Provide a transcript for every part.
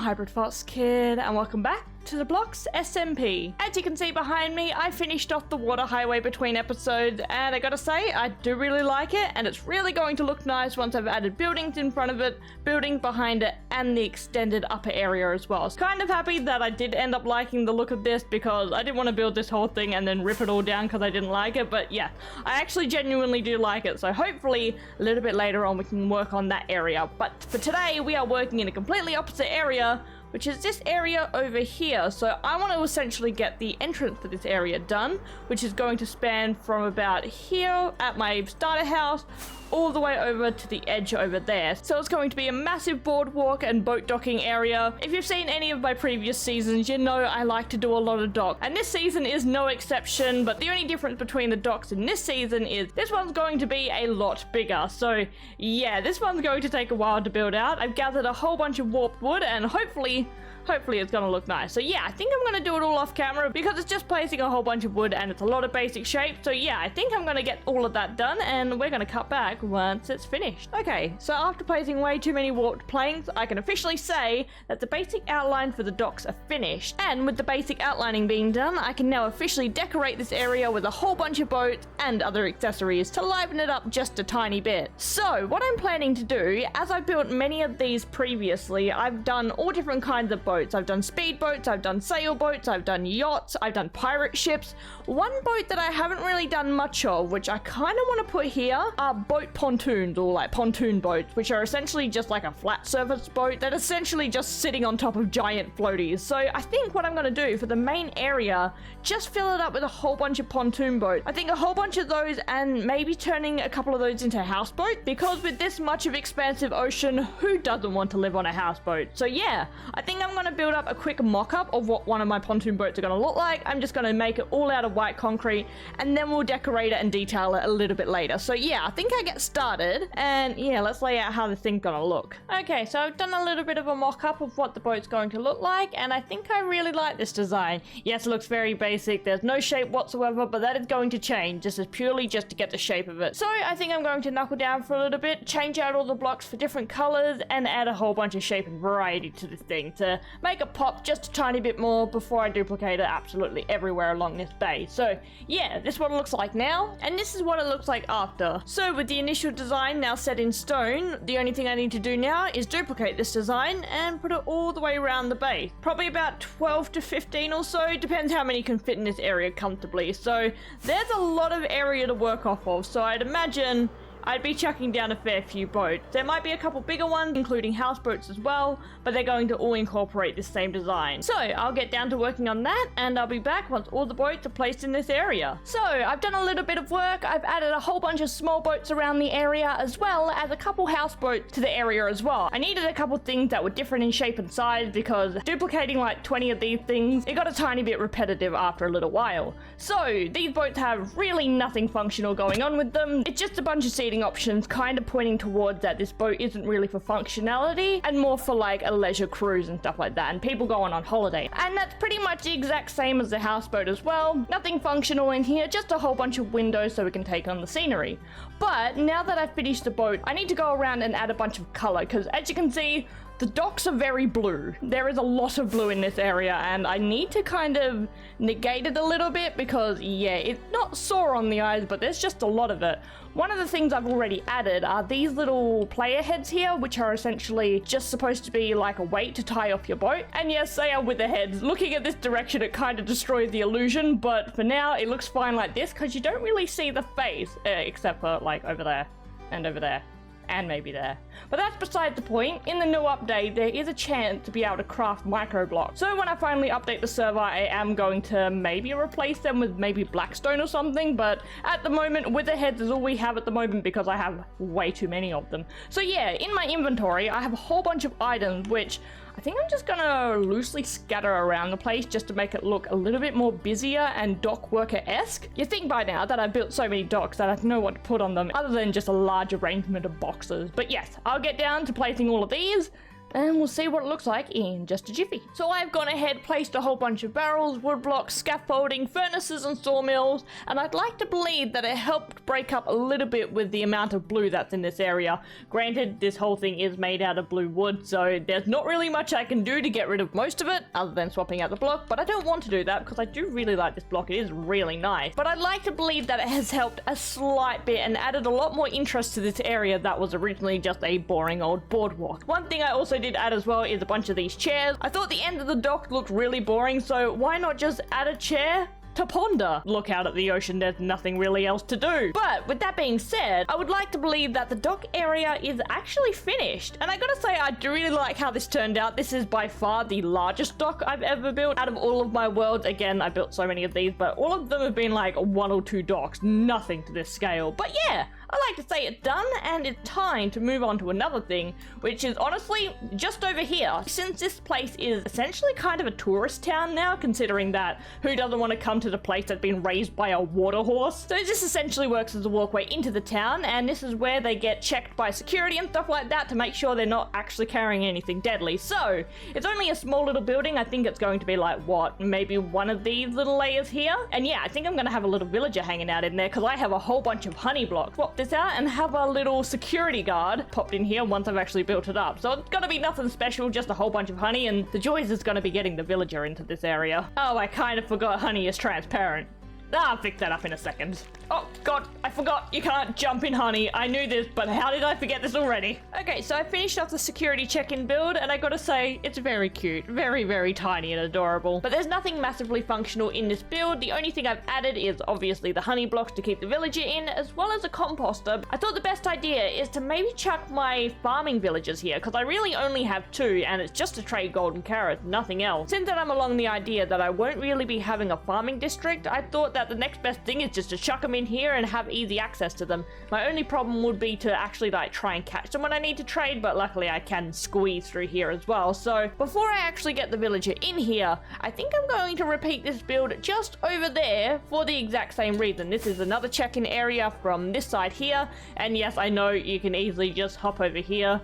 HybridFoxKid, and welcome back to the blocks SMP. As you can see behind me, I finished off the water highway between episodes, and I gotta say, I do really like it, and it's really going to look nice once I've added buildings in front of it, buildings behind it, and the extended upper area as well. So kind of happy that I did end up liking the look of this, because I didn't want to build this whole thing and then rip it all down because I didn't like it, but yeah, I actually genuinely do like it, so hopefully a little bit later on we can work on that area. But for today, we are working in a completely opposite area, which is this area over here. So I want to essentially get the entrance to this area done, which is going to span from about here at my starter house all the way over to the edge over there. So it's going to be a massive boardwalk and boat docking area. If you've seen any of my previous seasons, you know I like to do a lot of dock, and this season is no exception, but the only difference between the docks in this season is this one's going to be a lot bigger. So yeah, this one's going to take a while to build out. I've gathered a whole bunch of warped wood, and hopefully it's gonna look nice. So yeah, I think I'm gonna do it all off camera because it's just placing a whole bunch of wood and it's a lot of basic shape. So yeah, I think I'm gonna get all of that done and we're gonna cut back once it's finished. Okay, so after placing way too many warped planks, I can officially say that the basic outline for the docks are finished. And with the basic outlining being done, I can now officially decorate this area with a whole bunch of boats and other accessories to liven it up just a tiny bit. So what I'm planning to do, as I built many of these previously, I've done all different kinds of boats. I've done speedboats, I've done sailboats, I've done yachts, I've done pirate ships. One boat that I haven't really done much of, which I kind of want to put here, are boat pontoons, or like pontoon boats, which are essentially just like a flat surface boat that essentially just sitting on top of giant floaties. So I think what I'm going to do for the main area, just fill it up with a whole bunch of pontoon boats. I think a whole bunch of those, and maybe turning a couple of those into houseboats, because with this much of expansive ocean, who doesn't want to live on a houseboat? So yeah, I think I'm going to build up a quick mock-up of what one of my pontoon boats are going to look like. I'm just going to make it all out of white concrete, and then we'll decorate it and detail it a little bit later. So yeah, I think I get started, and yeah, let's lay out how the thing's going to look. Okay, so I've done a little bit of a mock-up of what the boat's going to look like, and I think I really like this design. Yes, it looks very basic, there's no shape whatsoever, but that is going to change. This is purely just to get the shape of it. So I think I'm going to knuckle down for a little bit, change out all the blocks for different colors, and add a whole bunch of shape and variety to this thing to make it pop just a tiny bit more before I duplicate it absolutely everywhere along this bay. So yeah, this is what it looks like now, and this is what it looks like after. So with the initial design now set in stone, the only thing I need to do now is duplicate this design and put it all the way around the bay. Probably about 12 to 15 or so, depends how many can fit in this area comfortably. So there's a lot of area to work off of, so I'd imagine I'd be chucking down a fair few boats. There might be a couple bigger ones, including houseboats as well, but they're going to all incorporate this same design. So I'll get down to working on that, and I'll be back once all the boats are placed in this area. So I've done a little bit of work. I've added a whole bunch of small boats around the area, as well as a couple houseboats to the area as well. I needed a couple things that were different in shape and size, because duplicating like 20 of these things, it got a tiny bit repetitive after a little while. So these boats have really nothing functional going on with them. It's just a bunch of seating options, kind of pointing towards that this boat isn't really for functionality and more for like a leisure cruise and stuff like that, and people going on holiday. And that's pretty much the exact same as the houseboat as well. Nothing functional in here, just a whole bunch of windows so we can take on the scenery. But now that I've finished the boat, I need to go around and add a bunch of color, because as you can see, the docks are very blue. There is a lot of blue in this area, and I need to kind of negate it a little bit because, yeah, it's not sore on the eyes, but there's just a lot of it. One of the things I've already added are these little player heads here, which are essentially just supposed to be like a weight to tie off your boat. And yes, they are with the heads. Looking at this direction, it kind of destroys the illusion, but for now, it looks fine like this because you don't really see the face, except for like over there and over there. And maybe there. But that's beside the point. In the new update, there is a chance to be able to craft micro blocks. So when I finally update the server, I am going to maybe replace them with maybe blackstone or something, but at the moment, wither heads is all we have at the moment because I have way too many of them. So yeah, in my inventory, I have a whole bunch of items, which I think I'm just gonna loosely scatter around the place just to make it look a little bit more busier and dock worker-esque. You think by now that I've built so many docks that I know what to put on them other than just a large arrangement of boxes. But yes, I'll get down to placing all of these, and we'll see what it looks like in just a jiffy. So I've gone ahead, placed a whole bunch of barrels, wood blocks, scaffolding, furnaces and sawmills, and I'd like to believe that it helped break up a little bit with the amount of blue that's in this area. Granted, this whole thing is made out of blue wood, so there's not really much I can do to get rid of most of it, other than swapping out the block, but I don't want to do that because I do really like this block. It is really nice. But I'd like to believe that it has helped a slight bit and added a lot more interest to this area that was originally just a boring old boardwalk. One thing I also did add as well is a bunch of these chairs. I thought the end of the dock looked really boring, so why not just add a chair to ponder? Look out at the ocean, there's nothing really else to do. But with that being said, I would like to believe that the dock area is actually finished. And I gotta say, I do really like how this turned out. This is by far the largest dock I've ever built out of all of my worlds. Again, I built so many of these, but all of them have been like 1 or 2 docks, nothing to this scale. But yeah, I like to say it's done, and it's time to move on to another thing, which is honestly just over here. Since this place is essentially kind of a tourist town now, considering that who doesn't want to come to the place that's been raised by a water horse? So this essentially works as a walkway into the town, and this is where they get checked by security and stuff like that to make sure they're not actually carrying anything deadly. So it's only a small little building. I think it's going to be like, what, maybe one of these little layers here? And yeah, I think I'm going to have a little villager hanging out in there because I have a whole bunch of honey blocks. Swap this out and have a little security guard popped in here once I've actually built it up. So it's gonna be nothing special, just a whole bunch of honey, and the joys is gonna be getting the villager into this area. Oh, I kind of forgot honey is transparent. I'll fix that up in a second. Oh god, I forgot you can't jump in honey. I knew this, but how did I forget this already? Okay, so I finished off the security check-in build, and I gotta say, it's very cute. Very, very tiny and adorable. But there's nothing massively functional in this build. The only thing I've added is obviously the honey blocks to keep the villager in, as well as a composter. I thought the best idea is to maybe chuck my farming villagers here, because I really only have 2, and it's just to trade golden carrots, nothing else. Since that I'm along the idea that I won't really be having a farming district, I thought that the next best thing is just to chuck them in here and have easy access to them. My only problem would be to actually like try and catch them when I need to trade, but luckily I can squeeze through here as well. So before I actually get the villager in here, I think I'm going to repeat this build just over there for the exact same reason. This is another check-in area from this side here, and yes, I know you can easily just hop over here,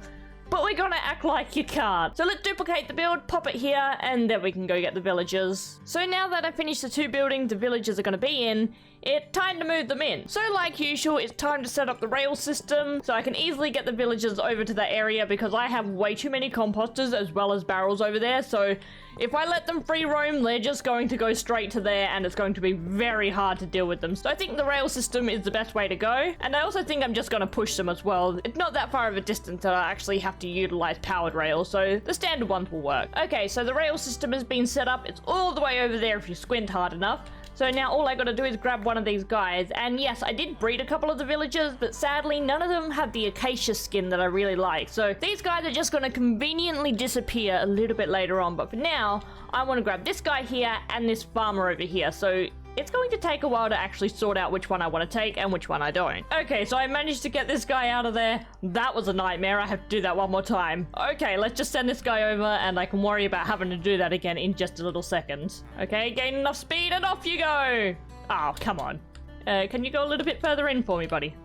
but we're gonna act like you can't. So let's duplicate the build, pop it here, and then we can go get the villagers. So now that I've finished the 2 buildings the villagers are gonna be in, it's time to move them in. So like usual, it's time to set up the rail system so I can easily get the villagers over to that area because I have way too many composters as well as barrels over there. So if I let them free roam, they're just going to go straight to there and it's going to be very hard to deal with them. So I think the rail system is the best way to go. And I also think I'm just going to push them as well. It's not that far of a distance that I actually have to utilize powered rails, so the standard ones will work. Okay, so the rail system has been set up. It's all the way over there if you squint hard enough. So now all I gotta do is grab one of these guys, and yes, I did breed a couple of the villagers, but sadly none of them have the acacia skin that I really like. So these guys are just gonna conveniently disappear a little bit later on, but for now, I wanna grab this guy here and this farmer over here. So it's going to take a while to actually sort out which one I want to take and which one I don't. Okay, so I managed to get this guy out of there. That was a nightmare. I have to do that one more time. Okay, let's just send this guy over and I can worry about having to do that again in just a little second. Okay, gain enough speed and off you go. Oh, come on. Can you go a little bit further in for me, buddy?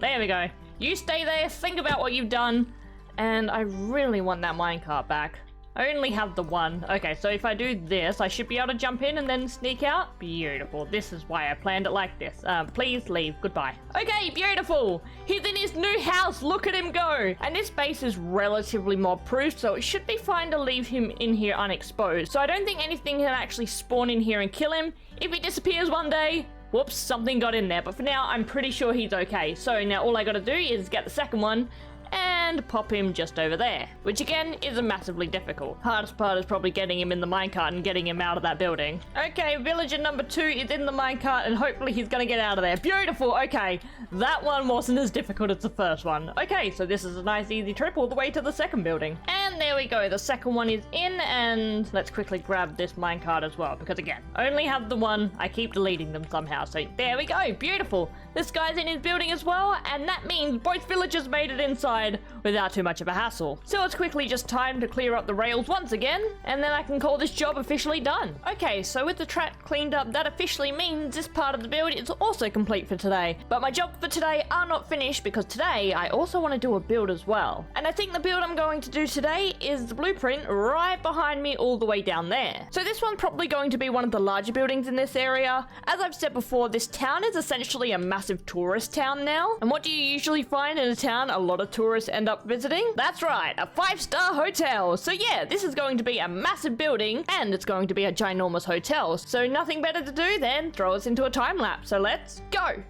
There we go. You stay there, think about what you've done, and I really want that minecart back. I only have the one. Okay, so if I do this, I should be able to jump in and then sneak out. Beautiful. This is why I planned it like this. Please leave. Goodbye. Okay, beautiful. He's in his new house. Look at him go. And this base is relatively mob-proof, so it should be fine to leave him in here unexposed. So I don't think anything can actually spawn in here and kill him. If he disappears one day, whoops, something got in there. But for now, I'm pretty sure he's okay. So now all I gotta do is get the second one and pop him just over there, which again isn't massively difficult. Hardest part is probably getting him in the minecart and getting him out of that building. Okay, villager number 2 is in the minecart and hopefully he's gonna get out of there. Beautiful. Okay, that one wasn't as difficult as the first one. Okay, so this is a nice easy trip all the way to the second building. And there we go, the second one is in, and let's quickly grab this minecart as well, because again, only have the one. I keep deleting them somehow, so there we go. Beautiful. This guy's in his building as well, and that means both villagers made it inside without too much of a hassle. So it's quickly just time to clear up the rails once again, and then I can call this job officially done. Okay, so with the track cleaned up, that officially means this part of the build is also complete for today. But my job for today are not finished, because today I also want to do a build as well. And I think the build I'm going to do today say is the blueprint right behind me all the way down there. So this one's probably going to be one of the larger buildings in this area. As I've said before, this town is essentially a massive tourist town now. And what do you usually find in a town a lot of tourists end up visiting? That's right, a 5-star hotel. So yeah, this is going to be a massive building and it's going to be a ginormous hotel. So nothing better to do than throw us into a time lapse. So let's go.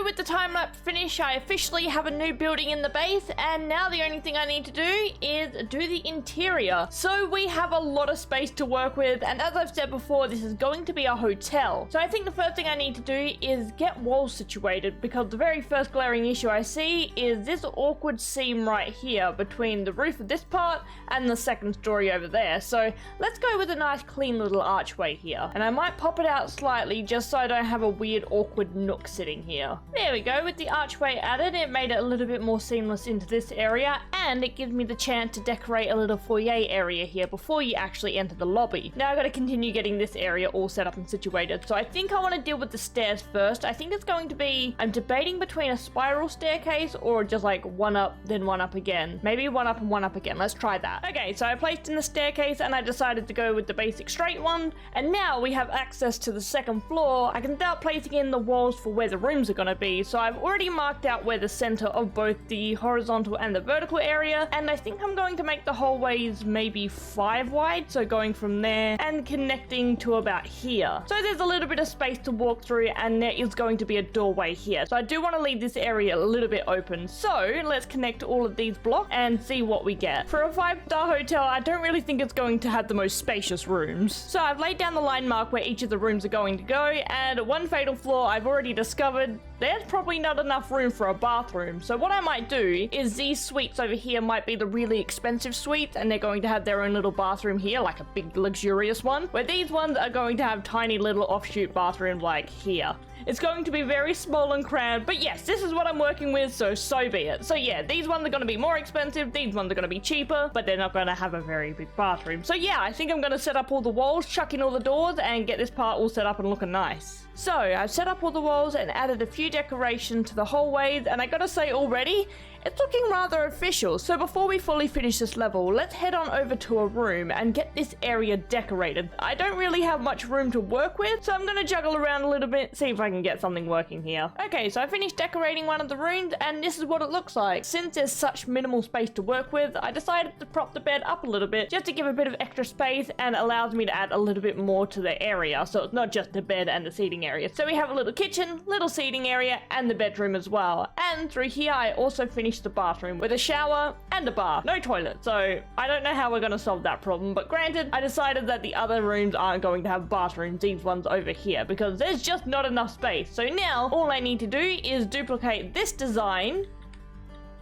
With the time lapse finish, I officially have a new building in the base, and now the only thing I need to do is do the interior. So we have a lot of space to work with, and as I've said before, this is going to be a hotel. So I think the first thing I need to do is get walls situated, because the very first glaring issue I see is this awkward seam right here between the roof of this part and the second story over there. So let's go with a nice clean little archway here, and I might pop it out slightly just so I don't have a weird awkward nook sitting here. There we go, with the archway added, it made it a little bit more seamless into this area, and it gives me the chance to decorate a little foyer area here before you actually enter the lobby. Now I've got to continue getting this area all set up and situated, so I think I want to deal with the stairs first. I think it's going to be, I'm debating between a spiral staircase or just like one up, then one up again. Maybe one up and one up again. Let's try that. Okay, so I placed in the staircase and I decided to go with the basic straight one, and now we have access to the second floor. I can start placing in the walls for where the rooms are going to be. So I've already marked out where the center of both the horizontal and the vertical area, and I think I'm going to make the hallways maybe 5 wide, so going from there and connecting to about here. So there's a little bit of space to walk through, and there is going to be a doorway here. So I do want to leave this area a little bit open. So let's connect all of these blocks and see what we get. For a 5-star hotel, I don't really think it's going to have the most spacious rooms. So I've laid down the line mark where each of the rooms are going to go, and one fatal flaw I've already discovered: there's probably not enough room for a bathroom. So what I might do is these suites over here might be the really expensive suites, and they're going to have their own little bathroom here, like a big luxurious one, where these ones are going to have tiny little offshoot bathrooms like here. It's going to be very small and cramped, but yes, this is what I'm working with, so be it. So yeah, these ones are going to be more expensive, these ones are going to be cheaper, but they're not going to have a very big bathroom. So yeah, I think I'm going to set up all the walls, chuck in all the doors, and get this part all set up and looking nice. So I've set up all the walls and added a few decorations to the hallways, and I gotta say already, it's looking rather official. So before we fully finish this level, let's head on over to a room and get this area decorated. I don't really have much room to work with, so I'm gonna juggle around a little bit, see if I can get something working here. Okay, so I finished decorating one of the rooms, and this is what it looks like. Since there's such minimal space to work with, I decided to prop the bed up a little bit just to give a bit of extra space, and allows me to add a little bit more to the area, so it's not just the bed and the seating area. So we have a little kitchen, little seating area, and the bedroom as well. And through here I also finished the bathroom with a shower and a bath. No toilet, so I don't know how we're going to solve that problem, but granted, I decided that the other rooms aren't going to have bathrooms, these ones over here, because there's just not enough space. So now all I need to do is duplicate this design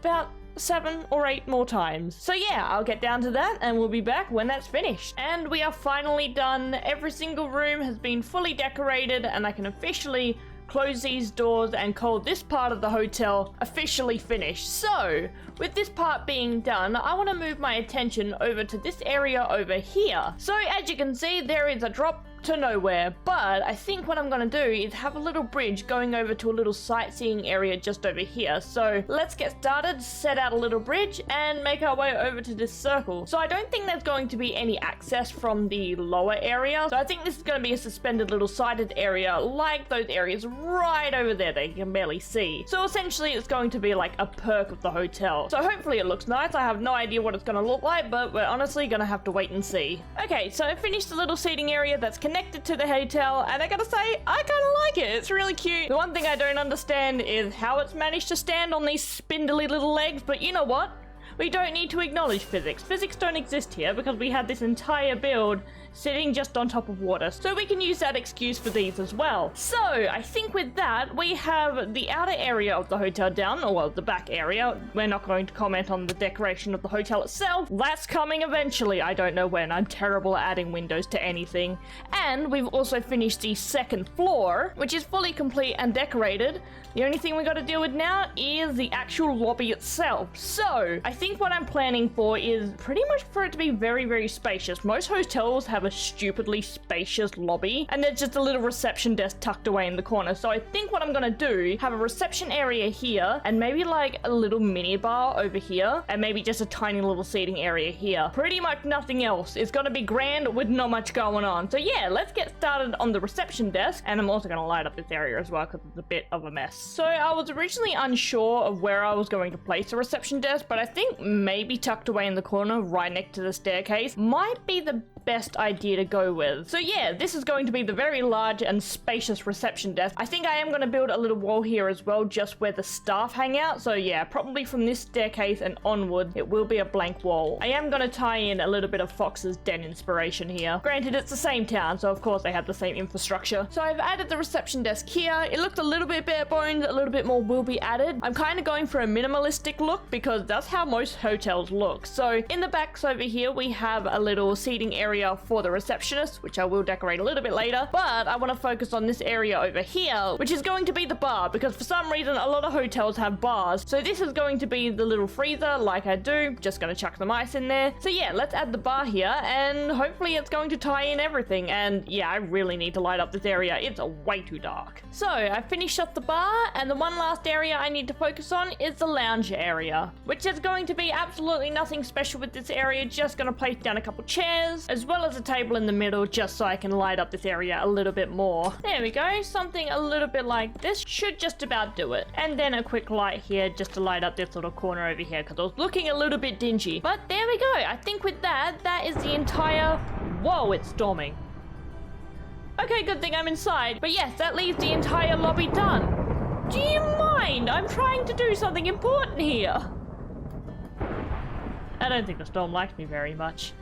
about 7 or 8 more times. So yeah, I'll get down to that and we'll be back when that's finished. And we are finally done. Every single room has been fully decorated, and I can officially close these doors and call this part of the hotel officially finished. So with this part being done, I want to move my attention over to this area over here. So as you can see, there is a drop to nowhere, but I think what I'm gonna do is have a little bridge going over to a little sightseeing area just over here. So let's get started, set out a little bridge, and make our way over to this circle. So I don't think there's going to be any access from the lower area, so I think this is going to be a suspended little sided area like those areas right over there that you can barely see. So essentially it's going to be like a perk of the hotel. So hopefully it looks nice. I have no idea what it's going to look like, but we're honestly going to have to wait and see. Okay, so I finished the little seating area that's connected to the hotel, and I gotta say, I kind of like it. It's really cute. The one thing I don't understand is how it's managed to stand on these spindly little legs, but you know what? We don't need to acknowledge physics. Physics don't exist here because we had this entire build sitting just on top of water. So we can use that excuse for these as well. So I think with that, we have the outer area of the hotel down, or well, the back area. We're not going to comment on the decoration of the hotel itself. That's coming eventually. I don't know when. I'm terrible at adding windows to anything. And we've also finished the second floor, which is fully complete and decorated. The only thing we got to deal with now is the actual lobby itself. So I think what I'm planning for is pretty much for it to be very, very spacious. Most hotels have a stupidly spacious lobby, and there's just a little reception desk tucked away in the corner. So I think what I'm gonna do, have a reception area here, and maybe like a little mini bar over here, and maybe just a tiny little seating area here. Pretty much nothing else. It's gonna be grand with not much going on. So yeah, let's get started on the reception desk, and I'm also gonna light up this area as well because it's a bit of a mess. So I was originally unsure of where I was going to place the reception desk, but I think maybe tucked away in the corner right next to the staircase might be the best idea to go with. So yeah, this is going to be the very large and spacious reception desk. I think I am going to build a little wall here as well, just where the staff hang out. So yeah, probably from this staircase and onward, it will be a blank wall. I am going to tie in a little bit of Fox's Den inspiration here. Granted, it's the same town, so of course they have the same infrastructure. So I've added the reception desk here. It looked a little bit bare bones, a little bit more will be added. I'm kind of going for a minimalistic look because that's how most hotels look. So in the backs over here, we have a little seating area for the receptionist, which I will decorate a little bit later, but I want to focus on this area over here, which is going to be the bar, because for some reason a lot of hotels have bars. So this is going to be the little freezer like I do. Just gonna chuck some ice in there. So yeah, let's add the bar here, and hopefully it's going to tie in everything. And yeah, I really need to light up this area. It's way too dark. So I finished up the bar, and the one last area I need to focus on is the lounge area, which is going to be absolutely nothing special with this area. Just gonna place down a couple chairs as well as a table in the middle, just so I can light up this area a little bit more. There we go. Something a little bit like this should just about do it. And then a quick light here just to light up this little corner over here because I was looking a little bit dingy. But there we go. I think with that, that is the entire... Whoa, it's storming. Okay, good thing I'm inside. But yes, that leaves the entire lobby done. Do you mind? I'm trying to do something important here. I don't think the storm likes me very much.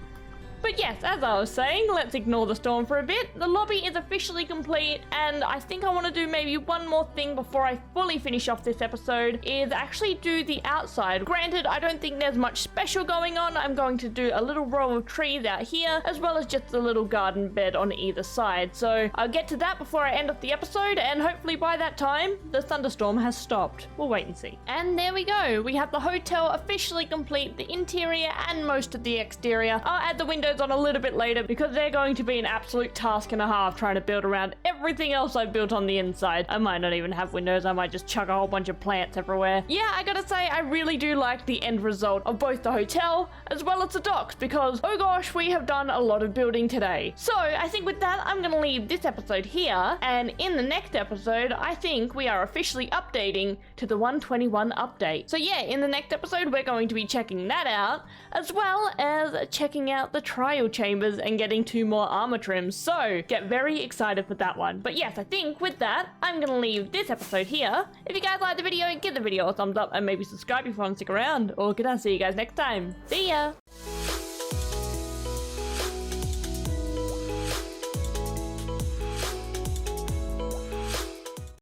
But yes, as I was saying, let's ignore the storm for a bit. The lobby is officially complete, and I think I want to do maybe one more thing before I fully finish off this episode, is actually do the outside. Granted, I don't think there's much special going on. I'm going to do a little row of trees out here, as well as just a little garden bed on either side. So I'll get to that before I end off the episode, and hopefully by that time, the thunderstorm has stopped. We'll wait and see. And there we go. We have the hotel officially complete, the interior and most of the exterior. I'll add the windows on a little bit later because they're going to be an absolute task and a half trying to build around everything else I built on the inside. I might not even have windows. I might just chuck a whole bunch of plants everywhere. Yeah, I gotta say, I really do like the end result of both the hotel as well as the docks because, oh gosh, we have done a lot of building today. So I think with that, I'm gonna leave this episode here, and in the next episode, I think we are officially updating to the 121 update. So yeah, in the next episode, we're going to be checking that out, as well as checking out the trial chambers and getting 2 more armor trims. So get very excited for that one. But yes, I think with that, I'm gonna leave this episode here. If you guys liked the video, give the video a thumbs up and maybe subscribe if you want to stick around. Or can I see you guys next time? See ya!